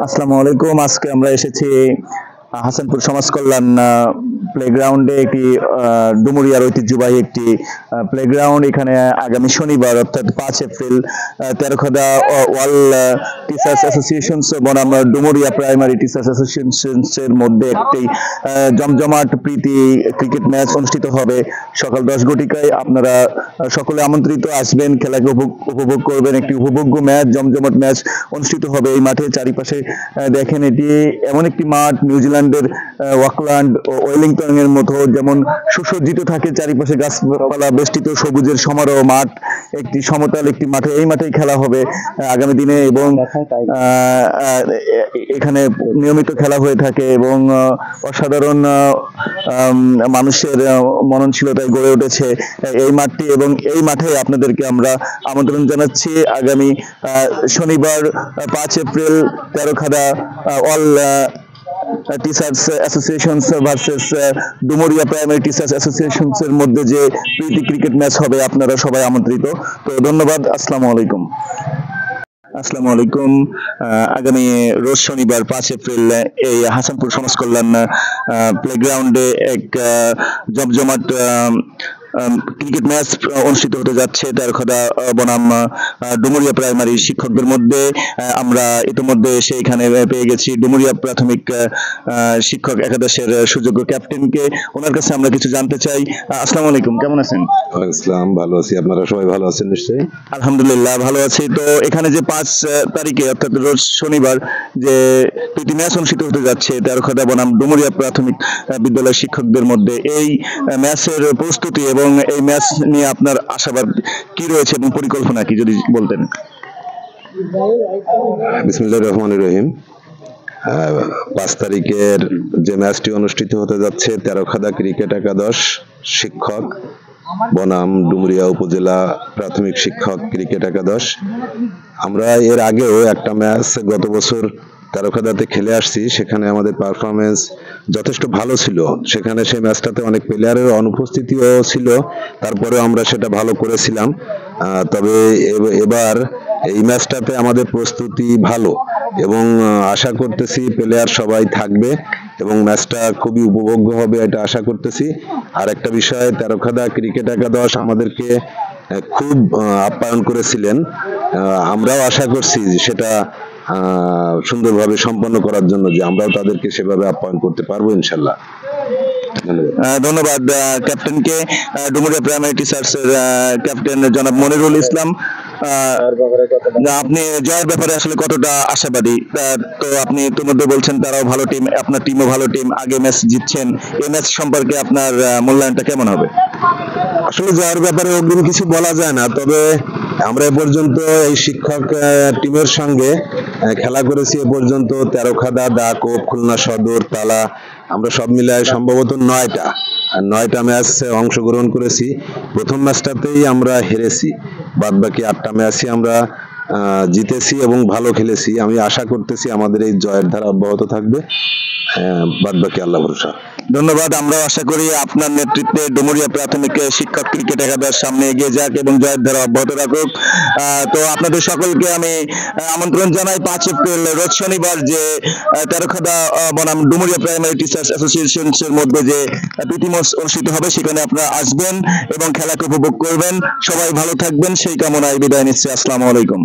আসসালামু আলাইকুম। আজকে আমরা এসেছি হাসানপুর সমাজ কল্যাণ প্লেগ্রাউন্ডে। একটি ডুমুরিয়ার ঐতিহ্যবাহী একটি প্লেগ্রাউন্ড। এখানে আগামী শনিবার অর্থাৎ 5 এপ্রিল তেরোখাদা ওয়াল টিচার্স অ্যাসোসিয়েশনস বনাম ডুমুরিয়া প্রাইমারি টিচার্স অ্যাসোসিয়েশনস এর মধ্যে একটি জমজমাট প্রীতি ক্রিকেট ম্যাচ অনুষ্ঠিত হবে সকাল 10 ঘটিকায়। আপনারা সকলে আমন্ত্রিত, আসবেন, খেলাকে উপভোগ করবেন। একটি উপভোগ্য ম্যাচ, জমজমাট ম্যাচ অনুষ্ঠিত হবে এই মাঠে। চারিপাশে দেখেন, এটি এমন একটি মাঠ নিউজিল্যান্ডের ওয়াকল্যান্ড ও ওয়েলিংটন এর মতো যেমন সুসজ্জিত থাকে, চারিপাশে গাছপালা বেষ্টিত সবুজের সমারোহ মাঠ। একটি সমতল একটি মাঠে, এই মাঠেই খেলা হবে আগামী দিনে এবং এখানে নিয়মিত খেলা হয়ে থাকে এবং অসাধারণ মানুষের মননশীলতায় গড়ে উঠেছে এই মাঠটি। এবং এই মাঠে আপনাদেরকে আমরা আমন্ত্রণ জানাচ্ছি আগামী শনিবার 5 April Terokhada all teachers associations versus Dumuria primary teachers associations এর মধ্যে যে প্রীতি ক্রিকেট ম্যাচ হবে, আপনারা সবাই আমন্ত্রিত। তো ধন্যবাদ। আসসালামু আলাইকুম। আসসালামু আলাইকুম। আগামী রোজ শনিবার 5 এপ্রিল এই হাসানপুর সমাজ কল্যাণ প্লেগ্রাউন্ডে এক জমজমাট ক্রিকেট ম্যাচ অনুষ্ঠিত হতে যাচ্ছে তেরোখাদা বনাম ডুমুরিয়া প্রাইমারি শিক্ষকদের মধ্যে। আমরা ইতিমধ্যে সেখানে পেয়ে গেছি ডুমুরিয়া প্রাথমিক শিক্ষক একাদশের সুযোগ্য ক্যাপ্টেনকে। ওনার কাছে আমরা কিছু জানতে চাই। আসসালামু আলাইকুম, কেমন আছেন? আসসালাম, ভালো আছি। আপনারা সবাই ভালো আছেন নিশ্চয়ই? আলহামদুলিল্লাহ ভালো আছি। তো এখানে যে 5 তারিখে অর্থাৎ রোজ শনিবার যে প্রীতি ম্যাচ অনুষ্ঠিত হতে যাচ্ছে তেরোখাদা বনাম ডুমুরিয়া প্রাথমিক বিদ্যালয়ের শিক্ষকদের মধ্যে, এই ম্যাচের প্রস্তুতি এবং এই ম্যাচ নিয়ে আপনার আশাবাদ কি রয়েছে এবং পরিকল্পনা কি, যদি বলতেন। বিসমিল্লাহির রহমানির রহিম। 5 তারিখের যে ম্যাচটি অনুষ্ঠিত হতে যাচ্ছে তেরোখাদা ক্রিকেট একাদশ শিক্ষক বনাম ডুমুরিয়া উপজেলা প্রাথমিক শিক্ষক ক্রিকেট একাদশ। আমরা এর আগেও একটা ম্যাচ গত বছর তেরোখাদাতে খেলে আসছি, সেখানে আমাদের পারফরমেন্স যথেষ্ট ভালো ছিল। সেখানে সেই ম্যাচটাতে অনেক প্লেয়ারের অনুপস্থিতিও ছিল, তারপরেও আমরা সেটা ভালো করেছিলাম। তবে এবার এই ম্যাচটাতে আমাদের প্রস্তুতি ভালো এবং আশা করতেছি প্লেয়ার সবাই থাকবে এবং ম্যাচটা খুবই উপভোগ্য হবে, এটা আশা করতেছি। আর একটা বিষয়, তেরোখাদা ক্রিকেট একাদশ আমাদেরকে খুব আপ্যায়ন করেছিলেন। আমরাও আশা করছি সেটা সুন্দরভাবে সম্পন্ন করার জন্য, যে আমরাও তাদেরকে সেভাবে আপ্যায়ন করতে পারবো ইনশাল্লাহ। ধন্যবাদ ক্যাপ্টেনকে। ডুমুরিয়া প্রাইমারি টিচার্স এর ক্যাপ্টেন জনাব মনিরুল ইসলাম, আপনি জয়ের ব্যাপারে আসলে কতটা আশাবাদী? তো আপনি ইতিমধ্যে বলছেন তারাও ভালো টিম, আপনার টিমও ভালো টিম, আগে ম্যাচ জিতছেন, এই ম্যাচ সম্পর্কে আপনার মূল্যায়নটা কেমন হবে? আসলে জয়ের ব্যাপারে অগ্রিম কিছু বলা যায় না, তবে আমরা এ পর্যন্ত এই শিক্ষক টিমের সঙ্গে খেলা করেছি এ পর্যন্ত তেরোখাদা, দাকোপ, খুলনা সদর, তালা, আমরা সব মিলায় সম্ভবত 9টা ম্যাচে অংশগ্রহণ করেছি। প্রথম ম্যাচটাতেই আমরা হেরেছি, বাদ বাকি 8টা ম্যাচই আমরা জিতেছি এবং ভালো খেলেছি। আমি আশা করতেছি আমাদের এই জয়ের ধারা অব্যাহত থাকবে, বাদ বাকি আল্লাহ ভরসা। ধন্যবাদ। আমরাও আশা করি আপনার নেতৃত্বে ডুমুরিয়া প্রাথমিক শিক্ষক ক্রিকেট একাদশ সামনে এগিয়ে যাক এবং জয়ের ধারা অব্যাহত রাখুক। তো আপনাদের সকলকে আমি আমন্ত্রণ জানাই 5 এপ্রিল রোজ শনিবার যে তেরোখাদা বনাম ডুমুরিয়া প্রাইমারি টিচার্স অ্যাসোসিয়েশনস এর মধ্যে যে প্রীতি ম্যাচ অনুষ্ঠিত হবে, সেখানে আপনারা আসবেন এবং খেলাকে উপভোগ করবেন। সবাই ভালো থাকবেন, সেই কামনায় বিদায় নিচ্ছি। আসসালামু আলাইকুম।